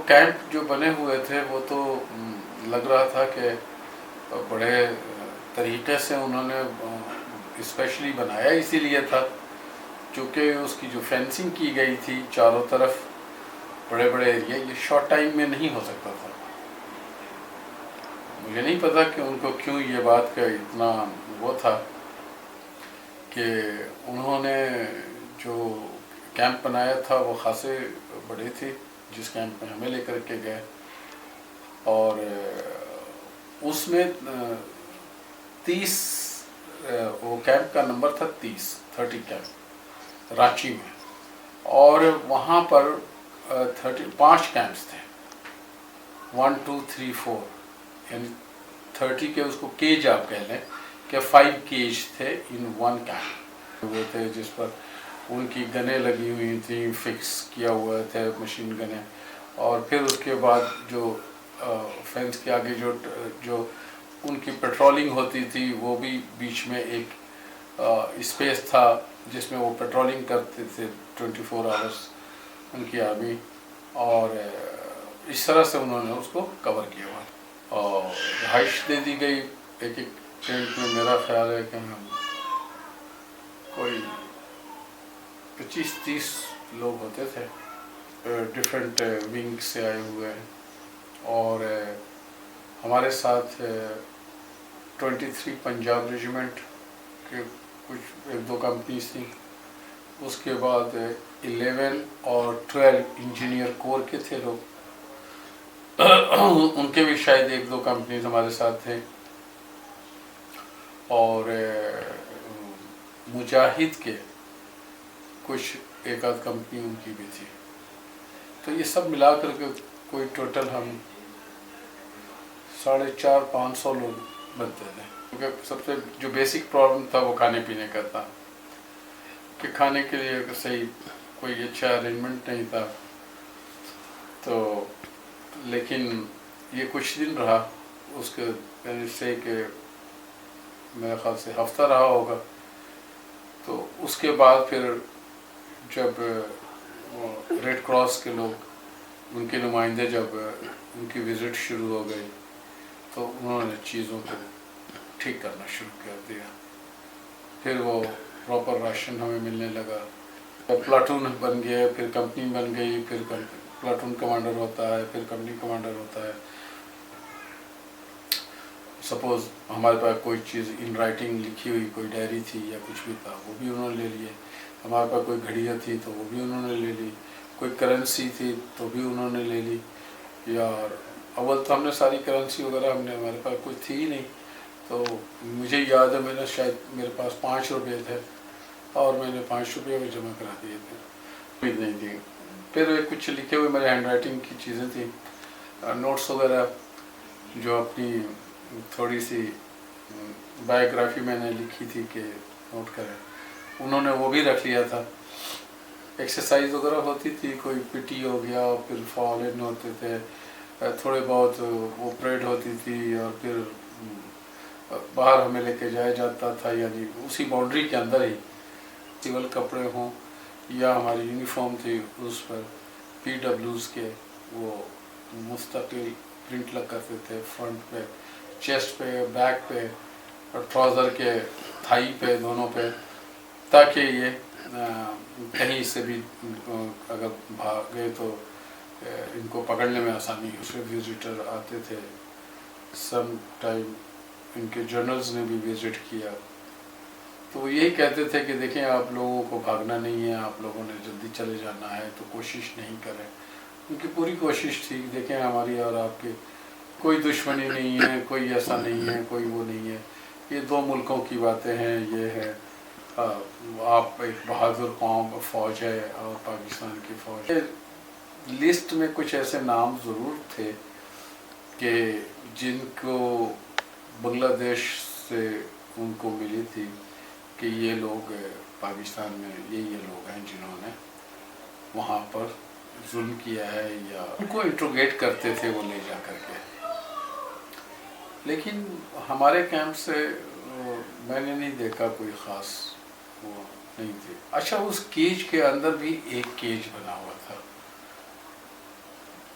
Camp جو بنے ہوئے تھے وہ تو لگ رہا تھا کہ بڑے طریقے سے انہوں نے اسپیشلی بنایا اسی لیے تھا چونکہ اس کی جو فینسنگ کی گئی تھی چاروں طرف بڑے بڑے ایریا، یہ شارٹ ٹائم میں نہیں ہو سکتا تھا. مجھے نہیں پتا کہ ان کو کیوں یہ بات کا اتنا وہ تھا کہ انہوں نے جو کیمپ بنایا تھا وہ خاصے بڑے تھے جس کیمپ میں ہمیں لے کر کے گئے، اور اس میں 30 وہ کیمپ کا نمبر تھا 30 کیمپ رانچی میں، اور وہاں پر 5 کیمپس تھے 1 2 3 4 یعنی 30 کے اس کو کیج آپ کہہ لیں کہ 5 کیج تھے ان 1 کیمپ ہوئے تھے جس پر ان کی گنیں لگی ہوئی تھیں، فکس کیا ہوا تھے مشین گنیں، اور پھر اس کے بعد جو فینس کے آگے جو ان کی پیٹرولنگ ہوتی تھی وہ بھی بیچ میں ایک اسپیس تھا جس میں وہ پیٹرولنگ کرتے تھے 24 آورس ان کی آرمی، اور اس طرح سے انہوں نے اس کو کور کیا ہوا، اور رہائش دے دی گئی ایک ٹینٹ میں. میرا خیال ہے کہ ہم کوئی 25-30 لوگ ہوتے تھے، ڈفرینٹ ونگ سے آئے ہوئے ہیں، اور ہمارے ساتھ 23 پنجاب ریجیمنٹ کے کچھ 1-2 کمپنیز تھیں، اس کے بعد 11 اور 12 انجینئر کور کے تھے لوگ، ان کے بھی شاید 1-2 کمپنیز ہمارے ساتھ تھے، اور مجاہد کے کچھ 1-8 کمپنی ان کی بھی تھی. تو یہ سب ملا کر کے کوئی ٹوٹل ہم 450-500 لوگ بنتے تھے، کیونکہ سب سے جو بیسک پرابلم تھا وہ کھانے پینے کا تھا کہ کھانے کے لیے صحیح کوئی اچھا ارینجمنٹ نہیں تھا. تو لیکن یہ کچھ دن رہا، اس کے سے کہ میرے خیال سے ہفتہ رہا ہوگا. تو اس کے بعد پھر جب ریڈ کراس کے لوگ ان کے نمائندے جب ان کی وزٹ شروع ہو گئی تو انہوں نے چیزوں کو ٹھیک کرنا شروع کر دیا. پھر وہ پراپر راشن ہمیں ملنے لگا، پلاٹون بن گیا، پھر کمپنی بن گئی، پھر پلاٹون کمانڈر ہوتا ہے، پھر کمپنی کمانڈر ہوتا ہے. سپوز ہمارے پاس کوئی چیز ان رائٹنگ لکھی ہوئی کوئی ڈائری تھی یا کچھ بھی تھا وہ بھی انہوں نے لے لیے، ہمارے پاس کوئی گھڑیاں تھی تو وہ بھی انہوں نے لے لی، کوئی کرنسی تھی تو بھی انہوں نے لے لی. یار اول تو ہم نے ساری کرنسی وغیرہ ہمارے پاس کچھ تھی ہی نہیں. تو مجھے یاد ہے میں نے شاید میرے پاس 5 روپے تھے اور میں نے 5 روپے بھی جمع کرا دیے تھے، کوئی نہیں تھی. پھر کچھ لکھے ہوئے میرے ہینڈ رائٹنگ کی چیزیں تھیں، نوٹس وغیرہ جو اپنی تھوڑی سی بایوگرافی میں نے لکھی تھی کہ نوٹ کریں، انہوں نے وہ بھی رکھ لیا تھا. ایکسرسائز وغیرہ ہوتی تھی، کوئی پی ٹی ہو گیا، پھر فال ان ہوتے تھے، تھوڑے بہت وہ پریڈ ہوتی تھی، اور پھر باہر ہمیں لے کے جایا جاتا تھا، یعنی اسی باؤنڈری کے اندر ہی سول کپڑے ہوں یا ہماری یونیفارم تھی اس پر پی ڈبلیوز کے وہ مستقل پرنٹ لگ کرتے تھے، فرنٹ پہ، چیسٹ پہ، بیک پہ، اور ٹراؤزر کے تھائی پہ، دونوں پہ، تاکہ یہ کہیں سے بھی اگر بھاگ گئے تو ان کو پکڑنے میں آسانی ہو. اس میں وزٹر آتے تھے، سم ٹائم ان کے جرنلز نے بھی وزٹ کیا، تو وہ یہی کہتے تھے کہ دیکھیں آپ لوگوں کو بھاگنا نہیں ہے، آپ لوگوں نے جلدی چلے جانا ہے تو کوشش نہیں کریں. ان کی پوری کوشش تھی کہ دیکھیں ہماری اور آپ کے کوئی دشمنی نہیں ہے، کوئی ایسا نہیں ہے، کوئی وہ نہیں ہے، یہ 2 ملکوں کی باتیں ہیں، یہ ہے آپ ایک بہادر قوم فوج ہے اور پاکستان کی فوج. لسٹ میں کچھ ایسے نام ضرور تھے کہ جن کو بنگلہ دیش سے ان کو ملی تھی کہ یہ لوگ پاکستان میں یہ لوگ ہیں جنہوں نے وہاں پر ظلم کیا ہے، یا ان کو انٹروگیٹ کرتے تھے وہ لے جا کر کے. لیکن ہمارے کیمپ سے میں نے نہیں دیکھا کوئی خاص وہ نہیں تھے. اچھا اس کیج کے اندر بھی ایک کیج بنا ہوا تھا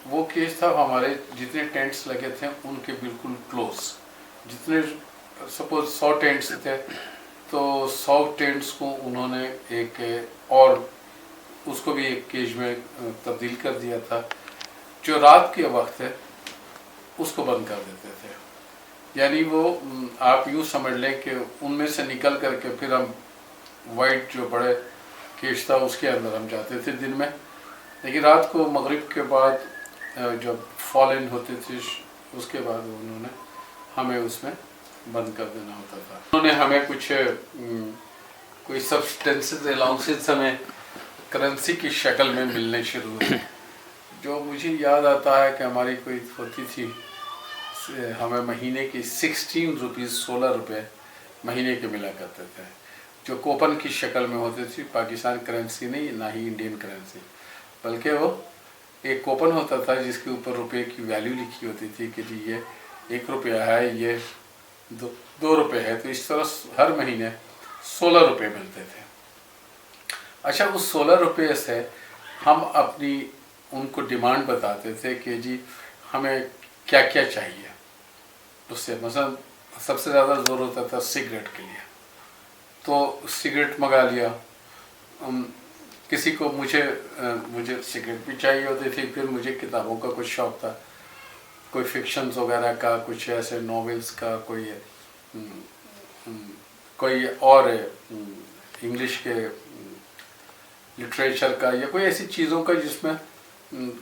وہ کیس تھا ہمارے جتنے ٹینٹس لگے تھے ان کے بالکل کلوز. جتنے سپوز 100 ٹینٹس تھے تو 100 ٹینٹس کو انہوں نے ایک اور اس کو بھی ایک کیج میں تبدیل کر دیا تھا. جو رات کے وقت ہے اس کو بند کر دیتے تھے. یعنی وہ آپ یوں سمجھ لیں کہ ان میں سے نکل کر کے پھر ہم وائٹ جو بڑے کیش تھا اس کے اندر ہم جاتے تھے دن میں، لیکن رات کو مغرب کے بعد جب فال ان ہوتے تھے اس کے بعد انہوں نے ہمیں اس میں بند کر دینا ہوتا تھا. انہوں نے ہمیں کچھ کوئی سبسٹینسز الاؤنسز ہمیں کرنسی کی شکل میں ملنے شروع ہوئے. جو مجھے یاد آتا ہے کہ ہماری کوئی ہوتی تھی ہمیں مہینے کی 16 روپیز 16 روپے مہینے کے ملا کرتے تھے، جو کوپن کی شکل میں ہوتی تھی. پاکستان کرنسی نہیں، نہ ہی انڈین کرنسی، بلکہ وہ ایک کوپن ہوتا تھا جس کے اوپر روپے کی ویلیو لکھی ہوتی تھی کہ جی یہ 1 روپیہ ہے، یہ 2 روپے ہے. تو اس طرح ہر مہینے 16 روپے ملتے تھے. اچھا، اس 16 روپے سے ہم اپنی ان کو ڈیمانڈ بتاتے تھے کہ جی ہمیں کیا کیا چاہیے. اس سے مثلا سب سے زیادہ زور ہوتا تھا سگریٹ کے لیے، تو سگریٹ منگا لیا. کسی کو مجھے سگریٹ بھی چاہیے ہوتی تھی. پھر مجھے کتابوں کا کچھ شوق تھا، کوئی فکشنز وغیرہ کا، کچھ ایسے ناولز کا، کوئی اور انگلش کے لٹریچر کا، یا کوئی ایسی چیزوں کا جس میں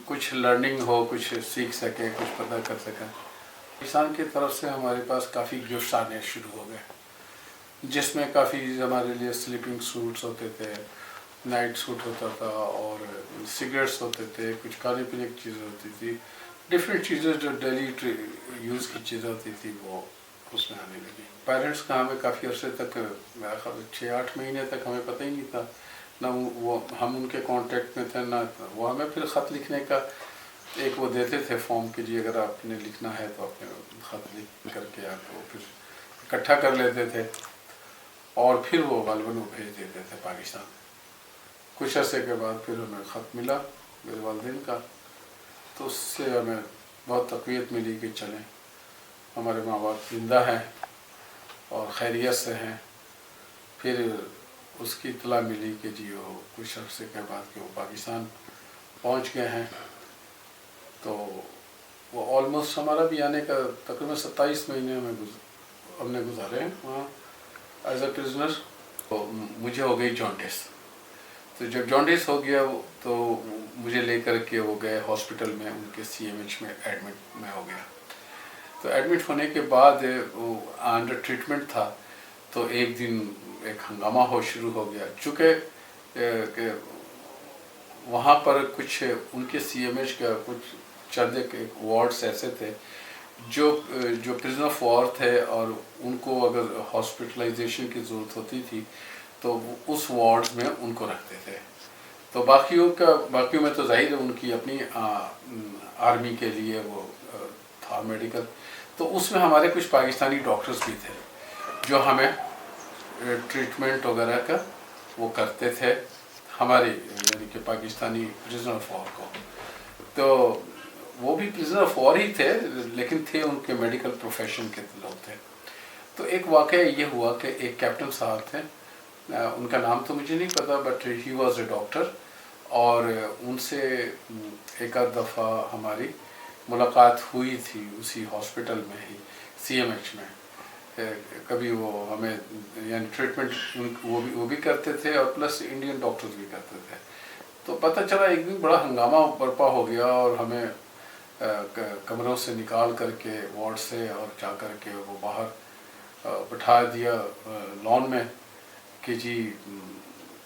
کچھ لرننگ ہو، کچھ سیکھ سکے، کچھ پتہ کر سکیں. پاکستان کی طرف سے ہمارے پاس کافی گفٹس آنے شروع ہو گئے، جس میں کافی ہمارے لیے سلیپنگ سوٹس ہوتے تھے، نائٹ سوٹ ہوتا تھا، اور سگریٹس ہوتے تھے، کچھ کھانے پینے کی چیزیں ہوتی تھی، ڈفرینٹ چیزیں جو ڈیلی یوز کی چیزیں ہوتی تھی وہ اس میں آنے لگی. پیرنٹس کا ہمیں کافی عرصے تک، 6-8 مہینے تک ہمیں پتہ ہی نہیں تھا، نہ وہ ہم ان کے کانٹیکٹ میں تھے، نہ وہ ہمیں پھر خط لکھنے کا ایک وہ دیتے تھے فارم کہ جی اگر آپ نے لکھنا ہے تو اپنے خط لکھ کر کے آپ کو پھر اکٹھا کر لیتے تھے اور پھر وہ غالباً وہ بھیج دیتے تھے پاکستان. کچھ عرصے کے بعد پھر ہمیں خط ملا میرے والدین کا، تو اس سے ہمیں بہت تقویت ملی کہ چلیں ہمارے ماں باپ زندہ ہیں اور خیریت سے ہیں. پھر اس کی اطلاع ملی کہ جی وہ کچھ عرصے کے بعد کہ وہ پاکستان پہنچ گئے ہیں. تو وہ آلموسٹ ہمارا بھی آنے کا تقریباً 27 مہینے ہم نے گزارے ہیں وہاں ایز اے پرزنر. تو مجھے ہو گئی جانڈس. تو جب جانڈس ہو گیا تو مجھے لے کر کے وہ گئے ہاسپٹل میں، ان کے CMH میں ایڈمٹ میں ہو گیا. تو ایڈمٹ ہونے کے بعد وہ انڈر ٹریٹمنٹ تھا. تو ایک دن ایک ہنگامہ شروع ہو گیا، چونکہ کہ وہاں پر کچھ ان کے CMH کا کچھ چند ایک وارڈس ایسے تھے جو پرزن آف وار تھے، اور ان کو اگر ہاسپٹلائزیشن کی ضرورت ہوتی تھی تو اس وارڈز میں ان کو رکھتے تھے. تو باقیوں میں تو ظاہر ہے ان کی اپنی آرمی کے لیے وہ تھا میڈیکل. تو اس میں ہمارے کچھ پاکستانی ڈاکٹرز بھی تھے جو ہمیں ٹریٹمنٹ وغیرہ کا وہ کرتے تھے ہمارے یعنی کہ پاکستانی پرزنر آف وار کو. تو وہ بھی پرزنر آف وار ہی تھے لیکن تھے ان کے میڈیکل پروفیشن کے لوگ تھے. تو ایک واقعہ یہ ہوا کہ ایک کیپٹن صاحب تھے، ان کا نام تو مجھے نہیں پتا، but he was a doctor, اور ان سے ایک آدھ دفعہ ہماری ملاقات ہوئی تھی اسی ہاسپٹل میں ہی CMH میں. کبھی وہ ہمیں یعنی ٹریٹمنٹ وہ بھی کرتے تھے اور پلس انڈین ڈاکٹرز بھی کرتے تھے. تو پتہ چلا ایک دن بڑا ہنگامہ برپا ہو گیا اور ہمیں کمروں سے نکال کر کے وارڈ سے اور جا کر کے وہ باہر بٹھا دیا لان میں کہ جی،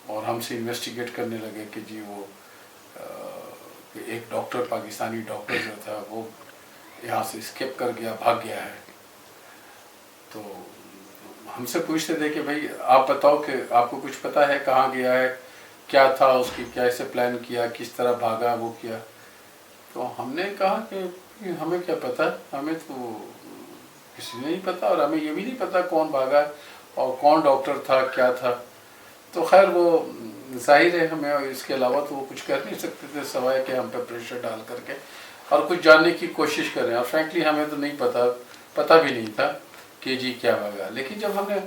اور ہم سے انویسٹیگیٹ کرنے لگے کہ جی وہ ایک ڈاکٹر پاکستانی ڈاکٹر جو تھا وہ یہاں سے اسکیپ کر گیا، بھاگ گیا ہے. تو ہم سے پوچھتے تھے کہ بھائی آپ بتاؤ کہ آپ کو کچھ پتہ ہے کہاں گیا ہے، کیا تھا اس کی، کیسے پلان کیا، کس طرح بھاگا، وہ کیا. تو ہم نے کہا کہ ہمیں کیا پتہ، ہمیں تو کسی نے نہیں پتہ، اور ہمیں یہ بھی نہیں پتہ کون بھاگا اور کون ڈاکٹر تھا، کیا تھا. تو خیر وہ ظاہر ہے ہمیں اس کے علاوہ تو وہ کچھ کر نہیں سکتے تھے سوائے کہ ہم پہ پریشر ڈال کر کے اور کچھ جاننے کی کوشش کریں. اور فرینکلی ہمیں تو نہیں پتہ بھی نہیں تھا کہ جی کیا ہوگا. لیکن جب ہم نے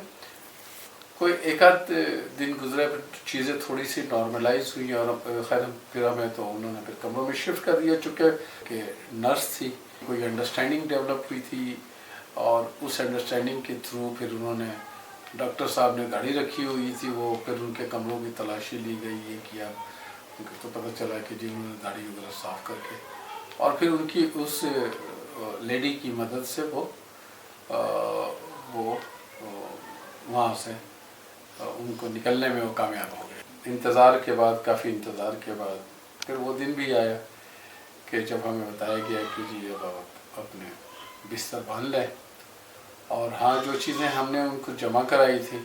کوئی ایک آدھ دن گزرے چیزیں تھوڑی سی نارملائز ہوئی اور خیر پھر ہمیں تو انہوں نے پھر کمروں میں شفٹ کر دیا چونکہ کہ نرس تھی, کوئی انڈرسٹینڈنگ ڈیولپ ہوئی تھی اور اس انڈرسٹینڈنگ کے تھرو پھر انہوں نے ڈاکٹر صاحب نے گاڑی رکھی ہوئی تھی, وہ پھر ان کے کمروں کی تلاشی لی گئی, یہ کیا ان کو تو پتہ چلا کہ جی انہوں نے داڑھی وغیرہ صاف کر کے اور پھر ان کی اس لیڈی کی مدد سے وہ وہاں سے ان کو نکلنے میں وہ کامیاب ہو گئے. انتظار کے بعد, کافی انتظار کے بعد پھر وہ دن بھی آیا کہ جب ہمیں بتایا گیا کہ جی اب آپ اپنے بستر باندھ لیں. اور ہاں جو چیزیں ہم نے ان کو جمع کرائی تھی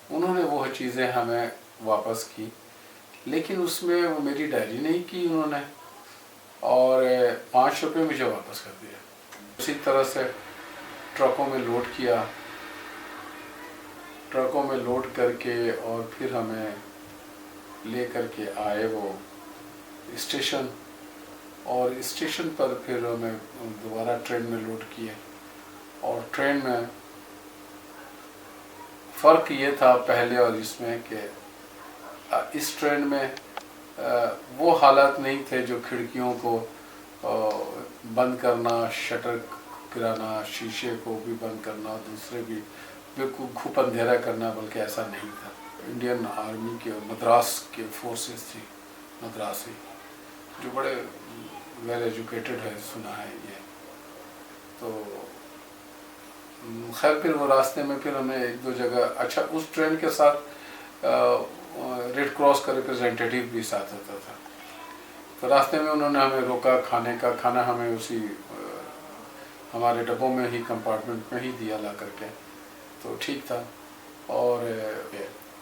انہوں نے وہ چیزیں ہمیں واپس کی, لیکن اس میں وہ میری ڈائری نہیں کی انہوں نے اور 5 روپے مجھے واپس کر دیا. اسی طرح سے ٹرکوں میں لوڈ کیا, ٹرکوں میں لوڈ کر کے اور پھر ہمیں لے کر کے آئے وہ اسٹیشن, اور اسٹیشن پر پھر ہمیں دوبارہ ٹرین میں لوڈ کیے. اور ٹرین میں فرق یہ تھا پہلے اور اس میں کہ اس ٹرین میں وہ حالات نہیں تھے جو کھڑکیوں کو بند کرنا, شٹر گرانا, شیشے کو بھی بند کرنا, دوسرے بھی بالکل گھوپ اندھیرا کرنا, بلکہ ایسا نہیں تھا. انڈین آرمی کے مدراس کے فورسز تھی, مدراسی جو بڑے ویل ایجوکیٹڈ ہے, سنا ہے یہ. تو خیر پھر وہ راستے میں پھر ہمیں 1-2 جگہ, اچھا اس ٹرین کے ساتھ ریڈ کراس کا ریپرزینٹیٹیو بھی ساتھ ہوتا تھا. تو راستے میں انہوں نے ہمیں روکا, کھانا ہمیں اسی ہمارے ڈبوں میں ہی, کمپارٹمنٹ میں ہی دیا لا کر کے, تو ٹھیک تھا. اور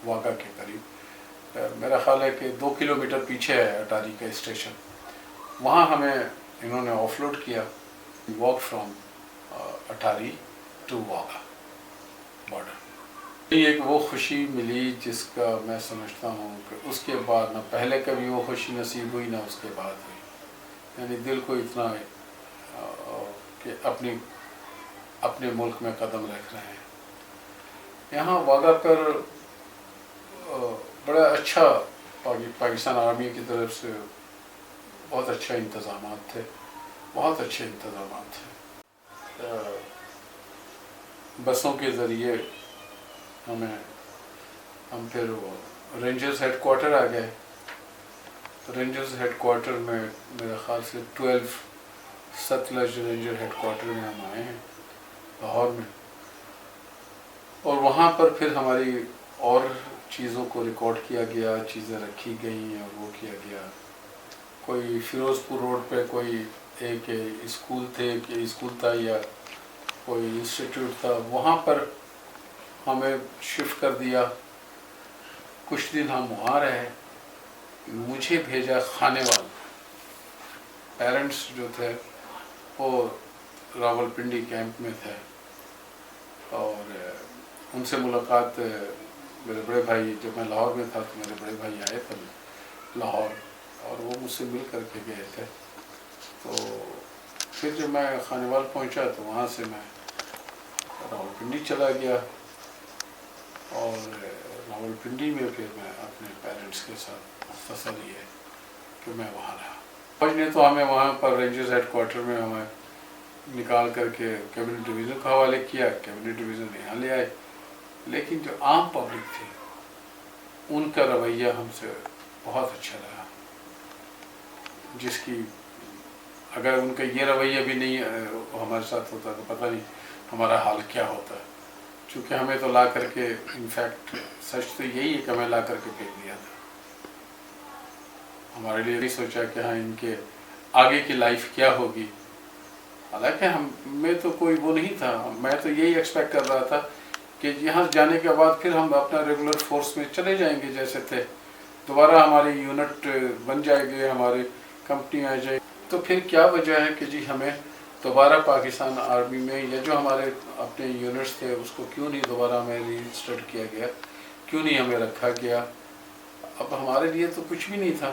واگا کے قریب میرا خیال ہے کہ 2 کلومیٹر پیچھے ہے اٹاری کا اسٹیشن, وہاں ہمیں انہوں نے آف لوڈ کیا. Walk from Attari to Wagah border. ایک وہ خوشی ملی جس کا میں سمجھتا ہوں کہ اس کے بعد نہ پہلے کبھی وہ خوشی نصیب ہوئی نہ اس کے بعد ہوئی. یعنی دل کو اتنا کہ اپنے ملک میں قدم رکھ رہے ہیں. یہاں واگا پر بڑا اچھا پاکستان آرمی کی طرف سے بہت اچھا انتظامات تھے, بہت اچھے انتظامات تھے. بسوں کے ذریعے ہم پھر رینجرز ہیڈ کوارٹر آ گئے. رینجرز ہیڈ کوارٹر میں میرے خیال سے 12 ستلج رینجر ہیڈ کوارٹر میں ہم آئے ہیں لاہور میں. اور وہاں پر پھر ہماری اور چیزوں کو ریکارڈ کیا گیا, چیزیں رکھی گئیں اور وہ کیا گیا. کوئی فیروز پور روڈ پہ کوئی ایک اسکول تھا یا کوئی انسٹیٹیوٹ تھا, وہاں پر ہمیں شفٹ کر دیا. کچھ دن ہم وہاں رہے. مجھے بھیجا خانے وال, پیرنٹس جو تھے وہ راول پنڈی کیمپ میں تھے, اور ان سے ملاقات میرے بڑے بھائی, جب میں لاہور میں تھا تو میرے بڑے بھائی آئے تھے لاہور اور وہ مجھ سے مل کر کے گئے تھے. تو پھر جب میں خانے وال پہنچا تو وہاں سے میں راول پنڈی چلا گیا, اور راول پنڈی میں پھر میں اپنے پیرنٹس کے ساتھ مختصر یہ کہ میں وہاں رہا. فوج نے تو ہمیں وہاں پر رینجرز ہیڈ کوارٹر میں ہمیں نکال کر کے کیبنٹ ڈویژن کا حوالے کیا. کیبنٹ ڈویژن یہاں لے آئے, لیکن جو عام پبلک تھی ان کا رویہ ہم سے بہت اچھا رہا, جس کی اگر ان کا یہ رویہ بھی نہیں ہمارے ساتھ ہوتا تو پتہ نہیں ہمارا حال کیا ہوتا. چونکہ ہمیں تو لا کر کے, انفیکٹ سچ تو یہی ہے کہ ہمیں لا کر کے پھینک دیا تھا. ہمارے لیے نہیں سوچا کہ ہاں ان کے آگے کی لائف کیا ہوگی. حالانکہ ہمیں تو کوئی وہ نہیں تھا, میں تو یہی ایکسپیکٹ کر رہا تھا کہ یہاں جانے کے بعد پھر ہم اپنا ریگولر فورس میں چلے جائیں گے جیسے تھے, دوبارہ ہماری یونٹ بن جائے گی, ہماری کمپنی آ جائے. تو پھر کیا وجہ ہے کہ جی ہمیں دوبارہ پاکستان آرمی میں, یا جو ہمارے اپنے یونٹس تھے اس کو کیوں نہیں دوبارہ ہمیں ری انسٹیٹ کیا گیا, کیوں نہیں ہمیں رکھا گیا. اب ہمارے لیے تو کچھ بھی نہیں تھا.